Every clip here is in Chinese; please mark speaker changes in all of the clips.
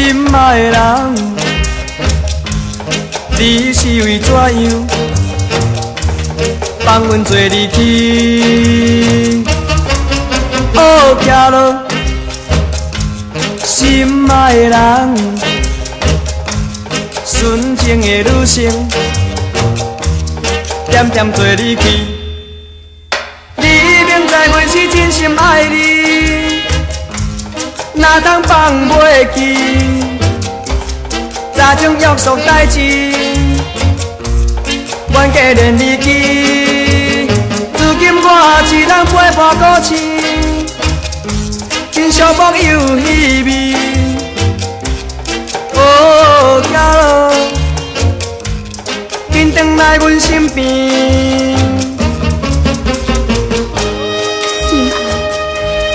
Speaker 1: 心爱的人，你是为怎样放阮做离去？哦，行路，心爱的人，纯情的女性，点点做离去。你明知阮是真心爱你，哪通放袂记？早种约束代志，冤家连理记。如今我一人陪伴孤星，真寂寞又稀微。哦，行路，紧转来阮身边。
Speaker 2: 心爱，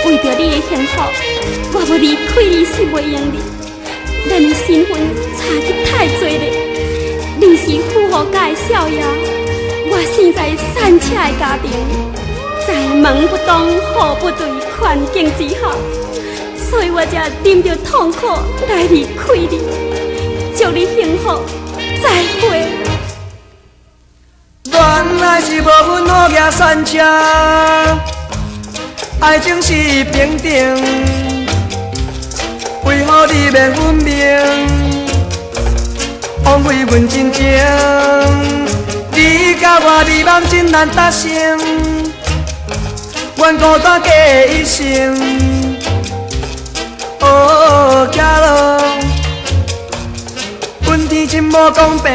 Speaker 2: 为着你的幸福，我要离开你是袂用的。咱的身份差距太多了。你是富豪家的少爷，我生在散车的家庭，在门不当户不对环境之下，所以我才忍着痛苦来离开你。祝你幸福，再会。
Speaker 1: 原来是无阮好骑散车，爱情是平等，为何你袂分明？枉费阮真情，你甲我美梦真难达成，阮孤单过一生。哦，行路，阮天真无公平。